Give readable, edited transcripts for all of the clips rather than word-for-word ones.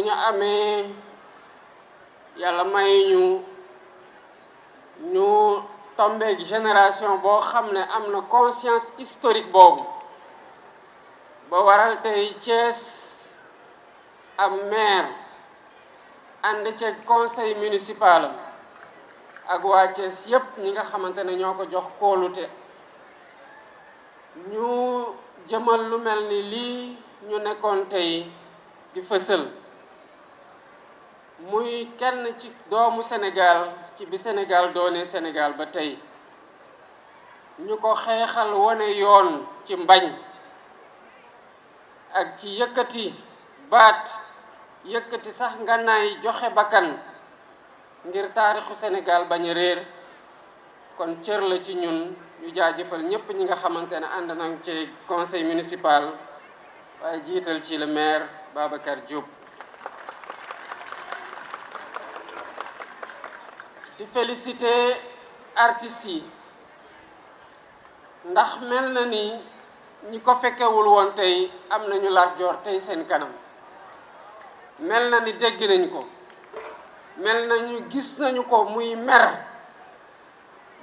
ñu amee yàlla may ñu tombeek génération boo xam ne am na conscience historique boobu ba waral tey Thiès am maire ànd ci conseil municipal ak waa Thiès yépp ñi nga xamante ne ñoo ko jox kóolute ñu jëmal lu mel ni lii ñu nekkoon tey di fësal muy kenn ci doomu Sénégal ci bi Sénégal doone Sénégal ba tey ñu ko xeexal wone yoon ci mbañ ak ci yëkkati baat yëkkati sax ngànnaay joxe bakkan ngir taarixu Sénégal bañ a réer kon cër la ci ñun ñu jaajëfal ñépp ñi nga xamante ne ànd nañ ci conseil municipal waaye jiital ci le maire Babacar Diop. di féliciter artistes yi ndax mel na ni ñi ko fekkewul woon tey am nañu Lat Joor tey seen kanam mel na ni dégg nañ ko mel nañu gis nañu ko muy mer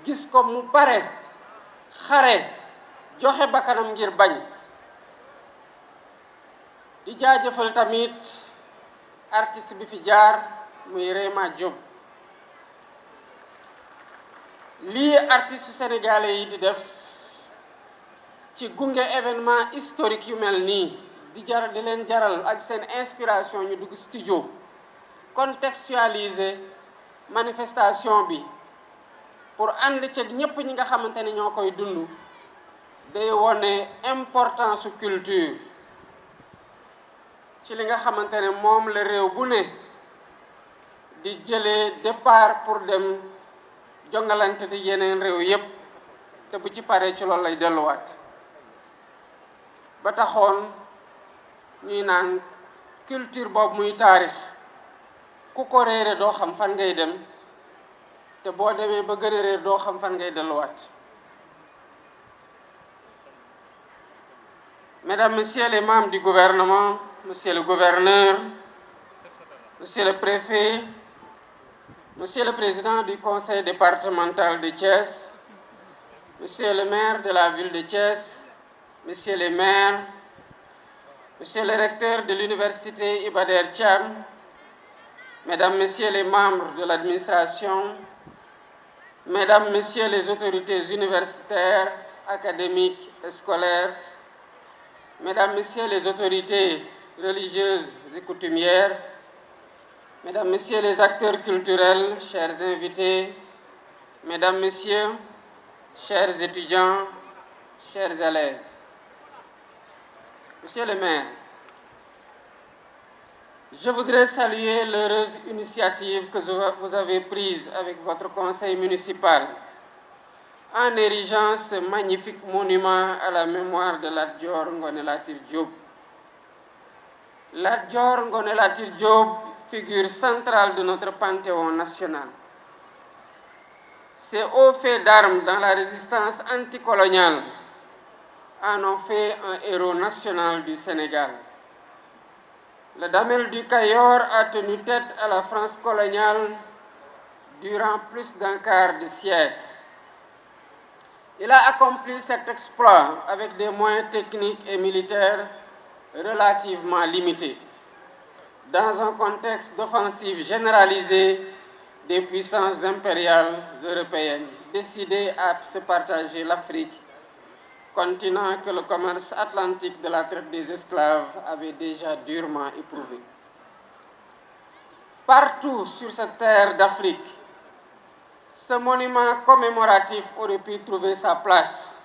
gis ko mu pare xare joxe bakkanam ngir bañ di jaajëfal tamit artiste bi fi jaar muy Réma Diop lii artiste sénégalais yi di def ci gunge événement historique yu mel nii di leen jaral ak seen inspiration ñu dugg studio contextualiser manifestation bi pour ànd ceeg ñépp ñi nga xamante ne ñoo koy dund day wone importance su culture ci li nga xamante ne moom la réew bu ne di jëlee départ pour dem jongalante di yeneen réew yépp te bu ci paree ci loolu lay delluwaat ba taxoon ñuy naan culture boobu muy taarix ku ko réere doo xam fan ngay dem te boo demee ba gën a réer doo xam fan ngay delluwaat. Mesdames, Messieurs les membres du gouvernement, Monsieur le gouverneur, Monsieur le préfet, Monsieur le président du conseil départemental de Thiès, Monsieur le maire de la ville de Thiès, Monsieur les maires, Monsieur le recteur de l'université Iba Der Thiam, Mesdames, Messieurs les membres de l'administration, Mesdames, Messieurs les autorités universitaires, académiques et scolaires, Mesdames, Messieurs les autorités religieuses et coutumières, Mesdames, Messieurs les acteurs culturels, chers invités, Mesdames, Messieurs, chers étudiants, chers élèves, Monsieur le maire, je voudrais saluer l'heureuse initiative que vous avez prise avec votre conseil municipal en érigeant ce magnifique monument à la mémoire de Lat Dior Ngoné Latyr Diop. Lat Dior Ngoné Latyr Diop, figure centrale de notre panthéon national. Ces hauts faits d'armes dans la résistance anticoloniale en ont fait un héros national du Sénégal. Le Damel du Cayor a tenu tête à la France coloniale durant plus d'un quart de siècle. Il a accompli cet exploit avec des moyens techniques et militaires relativement limités, dans un contexte d'offensive généralisée des puissances impériales européennes, décidées à se partager l'Afrique, continent que le commerce atlantique de la traite des esclaves avait déjà durement éprouvé. Partout sur cette terre d'Afrique, ce monument commémoratif aurait pu trouver sa place,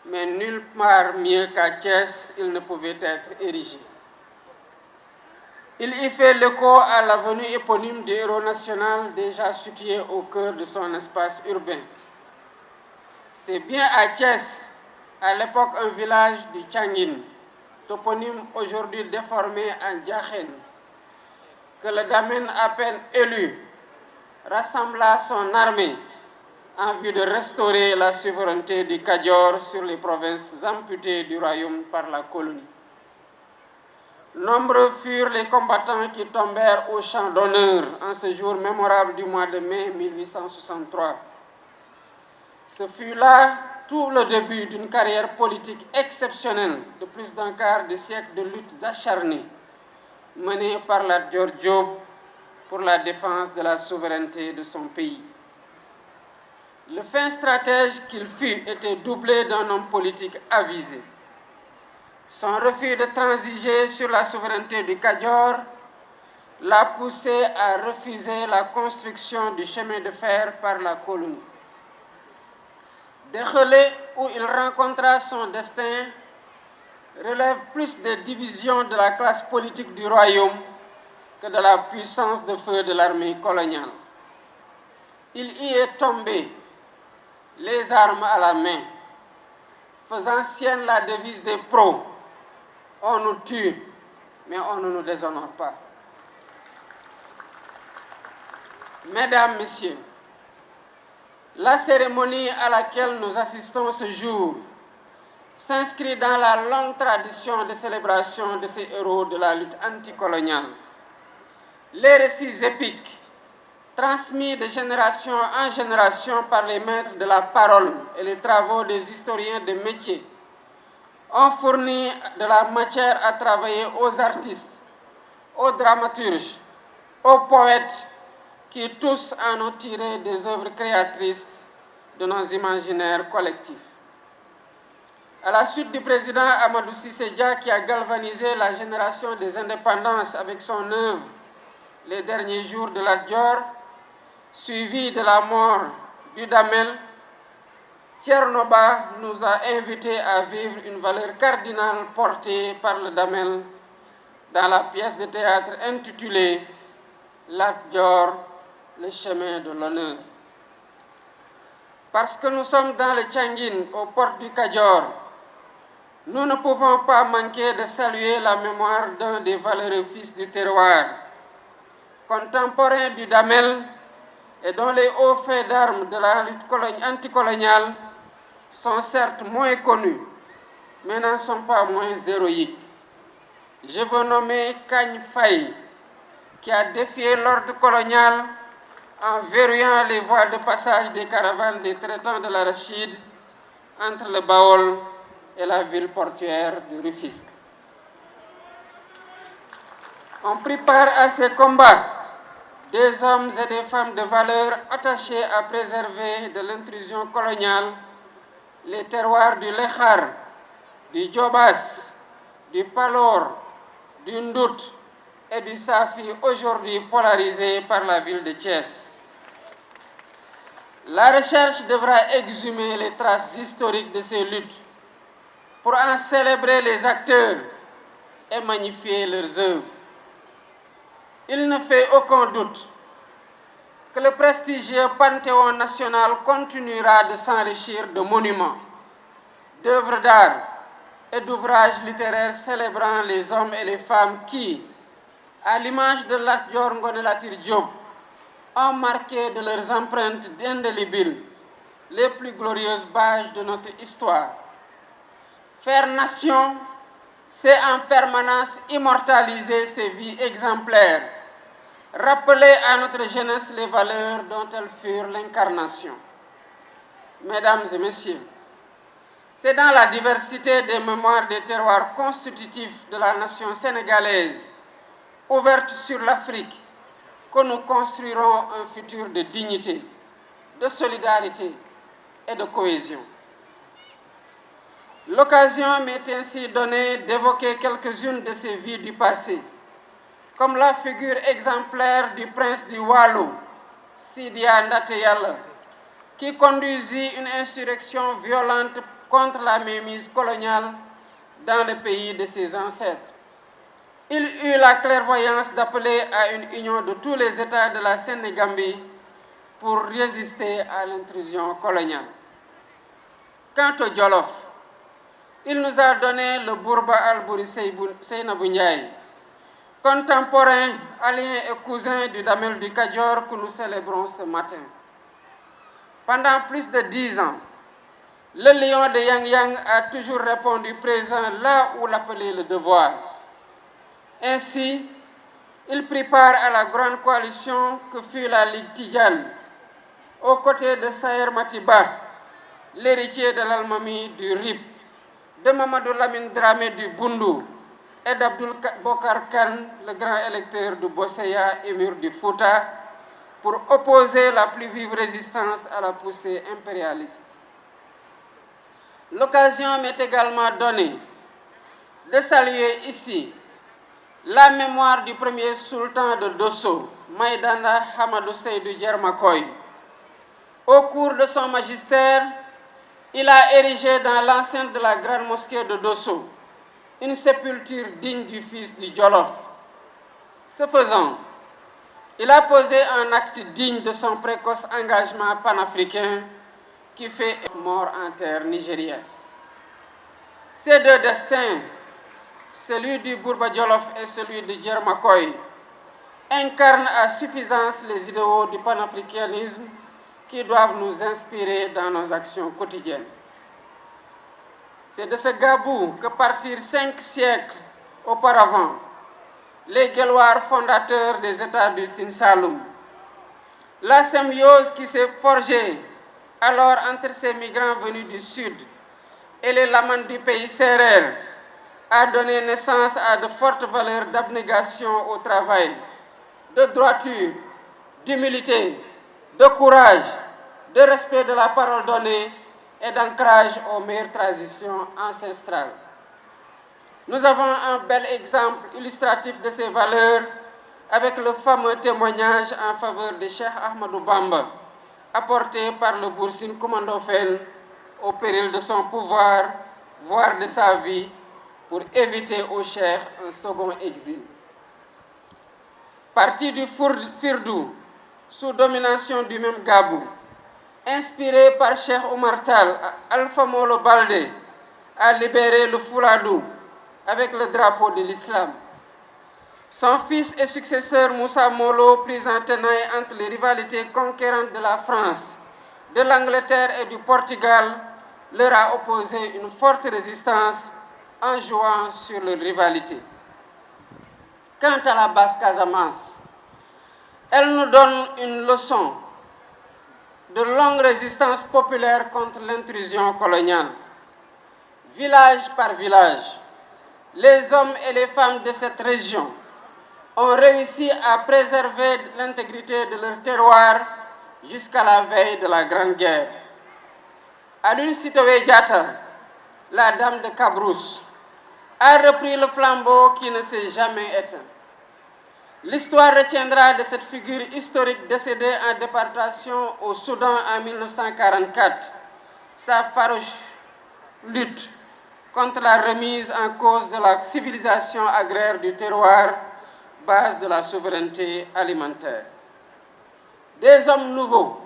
mais nulle part mieux qu'à Thiès, il ne pouvait être érigé. Il y fait l'écho à l'avenue éponyme du héros national déjà situé au cœur de son espace urbain. C'est bien à Thiès, à l'époque un village du Tchangin, toponyme aujourd'hui déformé en Diakhène, que le Damel à peine élu rassembla son armée en vue de restaurer la souveraineté du Kayor sur les provinces amputées du royaume par la colonie. Nombreux furent les combattants qui tombèrent au champ d'honneur en ce jour mémorable du mois de mai 1863. Ce fut là tout le début d'une carrière politique exceptionnelle de plus d'un quart de siècle de luttes acharnées menées par Lat Dior Diop pour la défense de la souveraineté de son pays. Le fin stratège qu'il fut était doublé d'un homme politique avisé. Son refus de transiger sur la souveraineté du Kajoor l'a poussé à refuser la construction du chemin de fer par la colonie. Dexelé, où il rencontra son destin, relève plus des divisions de la classe politique du royaume que de la puissance de feu de l'armée coloniale. Il y est tombé, les armes à la main, faisant sienne la devise des pros. On nous tue, mais on ne nous déshonore pas. Mesdames, Messieurs, la cérémonie à laquelle nous assistons ce jour s'inscrit dans la longue tradition de célébration de ces héros de la lutte anticoloniale. Les récits épiques, transmis de génération en génération par les maîtres de la parole et les travaux des historiens de métier, ont fourni de la matière à travailler aux artistes, aux dramaturges, aux poètes, qui tous en ont tiré des œuvres créatrices de nos imaginaires collectifs. À la suite du président Amadou Cissé Dia, qui a galvanisé la génération des indépendances avec son œuvre Les derniers jours de Lat Dior, suivi de la mort du Damel, Thierno Ba nous a invités à vivre une valeur cardinale portée par le Damel dans la pièce de théâtre intitulée Lat Dior, le chemin de l'honneur. Parce que nous sommes dans le Tianguine, aux portes du Kajoor, nous ne pouvons pas manquer de saluer la mémoire d'un des valeureux fils du terroir, contemporain du Damel et dont les hauts faits d'armes de la lutte anticoloniale sont certes moins connus, mais n'en sont pas moins héroïques. Je veux nommer Kagne Faye, qui a défié l'ordre colonial en verrouillant les voies de passage des caravanes des traitants de l'arachide entre le Baol et la ville portuaire de Rufisque. On prit part à ces combats des hommes et des femmes de valeur attachés à préserver de l'intrusion coloniale les terroirs du Lékhar, du Djobas, du Palor, du Ndout et du Safi, aujourd'hui polarisés par la ville de Thiès. La recherche devra exhumer les traces historiques de ces luttes pour en célébrer les acteurs et magnifier leurs œuvres. Il ne fait aucun doute que le prestigieux Panthéon national continuera de s'enrichir de monuments, d'œuvres d'art et d'ouvrages littéraires célébrant les hommes et les femmes qui, à l'image de Lat Dior Ngoné Latyr Diop, ont marqué de leurs empreintes indélébiles les plus glorieuses pages de notre histoire. Faire nation, c'est en permanence immortaliser ces vies exemplaires, rappeler à notre jeunesse les valeurs dont elles furent l'incarnation. Mesdames et messieurs, c'est dans la diversité des mémoires des terroirs constitutifs de la nation sénégalaise, ouverte sur l'Afrique, que nous construirons un futur de dignité, de solidarité et de cohésion. L'occasion m'est ainsi donnée d'évoquer quelques-unes de ces vies du passé, comme la figure exemplaire du prince du Waalo, Sidia Ndaté Yalla, qui conduisit une insurrection violente contre la mainmise coloniale dans le pays de ses ancêtres. Il eut la clairvoyance d'appeler à une union de tous les États de la Sénégambie pour résister à l'intrusion coloniale. Quant au Jolof, il nous a donné le Bourba Albouri Seynabou Ndiaye, contemporain, allié et cousin du Damel du Kajoor que nous célébrons ce matin. Pendant plus de 10 ans, le lion de Yang Yang a toujours répondu présent là où l'appelait le devoir. Ainsi, il prit part à la grande coalition que fut la Ligue Tidjane, aux côtés de Saher Matiba, l'héritier de l'Almami du RIP, de Mamadou Lamine Dramé du Bundu et d'Abdoul Bokar Khan, le grand électeur du Bosseya, émir du Fouta, pour opposer la plus vive résistance à la poussée impérialiste. L'occasion m'est également donnée de saluer ici la mémoire du premier sultan de Dosso, Maïdana Hamadou Seydou Djermakoy. Au cours de son magistère, il a érigé dans l'enceinte de la grande mosquée de Dosso une sépulture digne du fils du Djolof. Ce faisant, il a posé un acte digne de son précoce engagement panafricain qui fait mort en terre nigérienne. Ces deux destins, celui du Bourba Djolof et celui de Djermakoy, incarnent à suffisance les idéaux du panafricanisme qui doivent nous inspirer dans nos actions quotidiennes. C'est de ce Gabou que partirent 5 siècles auparavant les Guelwaars fondateurs des États du Sine Saloum. La symbiose qui s'est forgée alors entre ces migrants venus du sud et les lamans du pays Sérère a donné naissance à de fortes valeurs d'abnégation au travail, de droiture, d'humilité, de courage, de respect de la parole donnée et d'ancrage aux meilleures traditions ancestrales. Nous avons un bel exemple illustratif de ces valeurs avec le fameux témoignage en faveur de Cheikh Ahmadou Bamba, apporté par le Boursine Komandofène au péril de son pouvoir, voire de sa vie, pour éviter au Cheikh un second exil. Parti du Firdou, sous domination du même Gabou, inspiré par Cheikh Oumar Tall, Alpha Molo Baldé a libéré le Fouladou avec le drapeau de l'islam. Son fils et successeur Moussa Molo, pris en tenaille entre les rivalités conquérantes de la France, de l'Angleterre et du Portugal, leur a opposé une forte résistance en jouant sur leur rivalité. Quant à la Basse-Casamance, elle nous donne une leçon de longue résistance populaire contre l'intrusion coloniale. Village par village, les hommes et les femmes de cette région ont réussi à préserver l'intégrité de leur terroir jusqu'à la veille de la Grande Guerre. Aline Sitoé Diatta, la dame de Cabrousse, a repris le flambeau qui ne s'est jamais éteint. L'histoire retiendra de cette figure historique décédée en déportation au Soudan en 1944 sa farouche lutte contre la remise en cause de la civilisation agraire du terroir, base de la souveraineté alimentaire. Des hommes nouveaux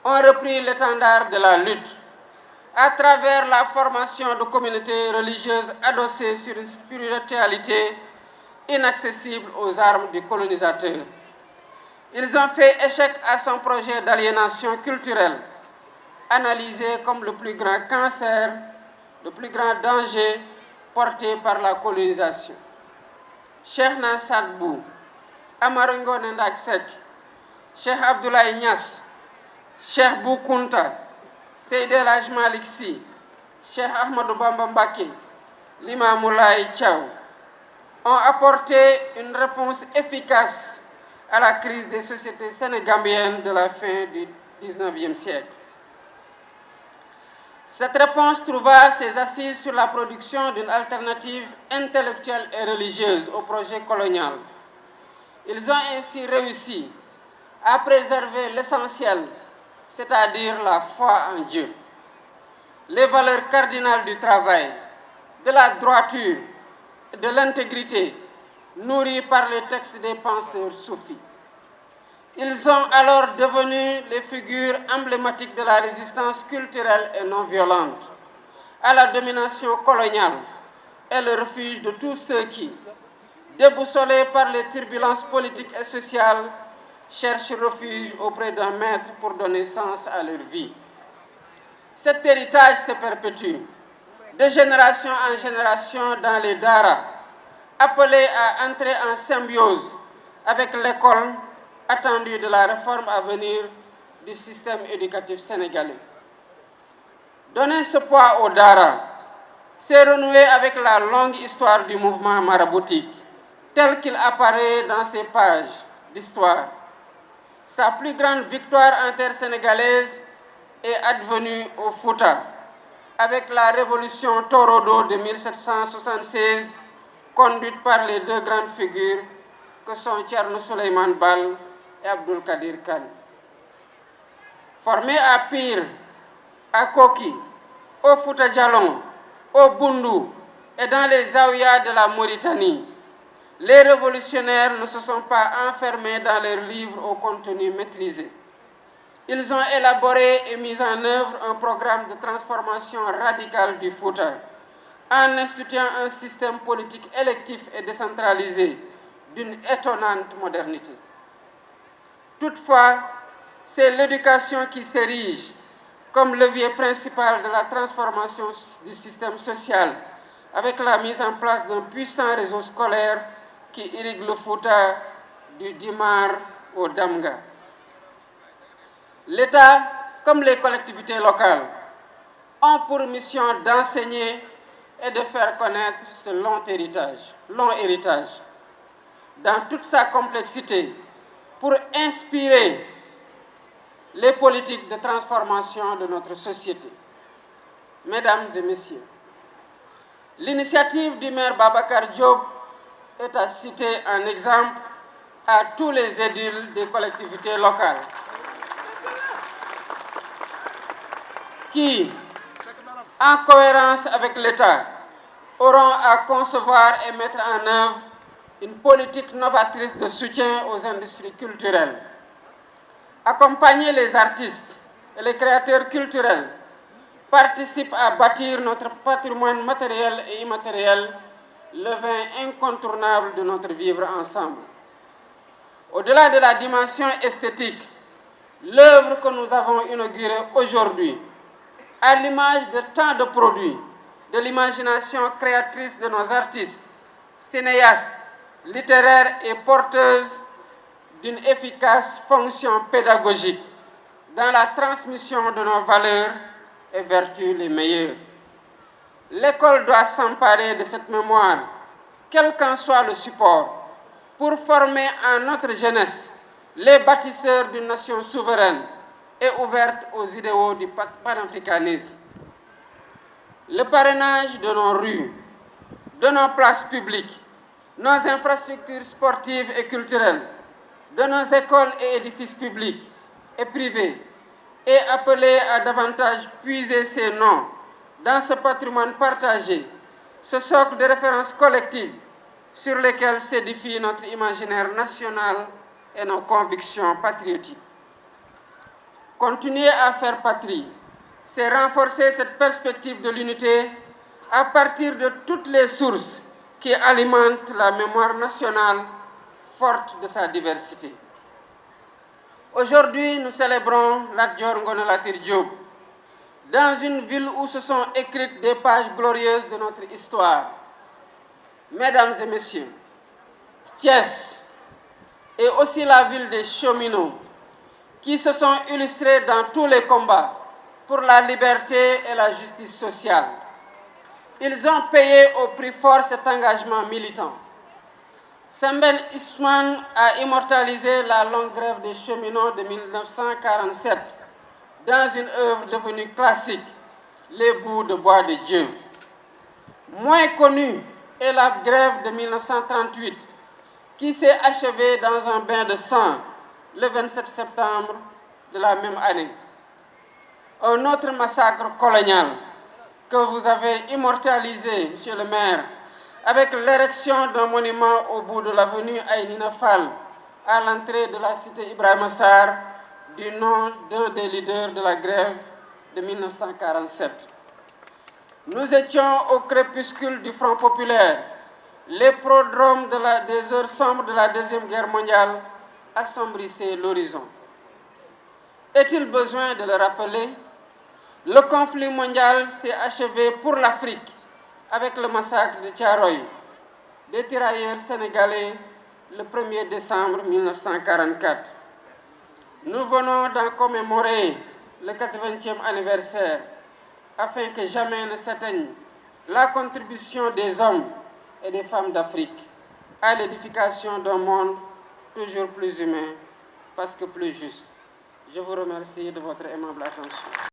ont repris l'étendard de la lutte à travers la formation de communautés religieuses adossées sur une spiritualité inaccessible aux armes du colonisateur. Ils ont fait échec à son projet d'aliénation culturelle, analysé comme le plus grand cancer, le plus grand danger porté par la colonisation. Cheikh Sadbou, Amadou Ngoné Ndak Seck, Cheikh Abdoulaye Niass, Cheikh Bou Kounta, Seydi El Hadji Malick Sy, Cheikh Ahmadou Bamba Mbacké, Limamou Laye Thiaw ont apporté une réponse efficace à la crise des sociétés sénégambiennes de la fin du XIXe siècle. Cette réponse trouva ses assises sur la production d'une alternative intellectuelle et religieuse au projet colonial. Ils ont ainsi réussi à préserver l'essentiel, c'est-à-dire la foi en Dieu, les valeurs cardinales du travail, de la droiture, de l'intégrité, nourris par les textes des penseurs soufis. Ils sont alors devenus les figures emblématiques de la résistance culturelle et non violente à la domination coloniale et le refuge de tous ceux qui, déboussolés par les turbulences politiques et sociales, cherchent refuge auprès d'un maître pour donner sens à leur vie. Cet héritage se perpétue de génération en génération dans les daras, appelé à entrer en symbiose avec l'école attendue de la réforme à venir du système éducatif sénégalais. Donner ce poids au Dara, c'est renouer avec la longue histoire du mouvement maraboutique, tel qu'il apparaît dans ces pages d'histoire. Sa plus grande victoire intersénégalaise est advenue au Fouta, avec la révolution Torodo de 1776, conduite par les deux grandes figures que sont Thierno Souleymane Baal et Abdoul Kadir Kane. Formés à Pire, à Koki, au Fouta Djallon, au Bundu et dans les Zaouïas de la Mauritanie, les révolutionnaires ne se sont pas enfermés dans leurs livres au contenu maîtrisé. Ils ont élaboré et mis en œuvre un programme de transformation radicale du Fouta, en instituant un système politique électif et décentralisé d'une étonnante modernité. Toutefois, c'est l'éducation qui s'érige comme levier principal de la transformation du système social, avec la mise en place d'un puissant réseau scolaire qui irrigue le Fouta du Dimar au Damga. L'État, comme les collectivités locales, ont pour mission d'enseigner et de faire connaître ce long héritage, dans toute sa complexité, pour inspirer les politiques de transformation de notre société. Mesdames et messieurs, l'initiative du maire Babacar Diop est à citer en exemple à tous les édiles des collectivités locales qui, en cohérence avec l'État, auront à concevoir et mettre en œuvre une politique novatrice de soutien aux industries culturelles. Accompagner les artistes et les créateurs culturels participe à bâtir notre patrimoine matériel et immatériel, levain incontournable de notre vivre ensemble. Au-delà de la dimension esthétique, l'œuvre que nous avons inaugurée aujourd'hui, à l'image de tant de produits, de l'imagination créatrice de nos artistes, cinéastes, littéraires et porteuses d'une efficace fonction pédagogique dans la transmission de nos valeurs et vertus les meilleures. L'école doit s'emparer de cette mémoire, quel qu'en soit le support, pour former en notre jeunesse les bâtisseurs d'une nation souveraine et ouverte aux idéaux du panafricanisme. Le parrainage de nos rues, de nos places publiques, nos infrastructures sportives et culturelles, de nos écoles et édifices publics et privés, est appelé à davantage puiser ses noms dans ce patrimoine partagé, ce socle de référence collective sur lesquels s'édifie notre imaginaire national et nos convictions patriotiques. Continuer à faire patrie, c'est renforcer cette perspective de l'unité à partir de toutes les sources qui alimentent la mémoire nationale forte de sa diversité. Aujourd'hui, nous célébrons Lat Dior Ngoné Latyr Diop, dans une ville où se sont écrites des pages glorieuses de notre histoire. Mesdames et messieurs, Thiès est aussi la ville des cheminots qui se sont illustrés dans tous les combats pour la liberté et la justice sociale. Ils ont payé au prix fort cet engagement militant. Sembène Ousmane a immortalisé la longue grève des cheminots de 1947 dans une œuvre devenue classique, Les bouts de bois de Dieu. Moins connue est la grève de 1938, qui s'est achevée dans un bain de sang le 27 septembre de la même année. Un autre massacre colonial que vous avez immortalisé, Monsieur le maire, avec l'érection d'un monument au bout de l'avenue Aïnina Fall, à l'entrée de la cité Ibrahima Sarr, du nom d'un des leaders de la grève de 1947. Nous étions au crépuscule du Front populaire. Les prodromes des heures sombres de la Deuxième Guerre mondiale assombrissaient l'horizon. Est-il besoin de le rappeler? Le conflit mondial s'est achevé pour l'Afrique avec le massacre de Thiaroye. des tirailleurs sénégalais le 1er décembre 1944. Nous venons d'en commémorer le 80e anniversaire afin que jamais ne s'atteigne la contribution des hommes et des femmes d'Afrique à l'édification d'un monde toujours plus humain parce que plus juste. Je vous remercie de votre aimable attention.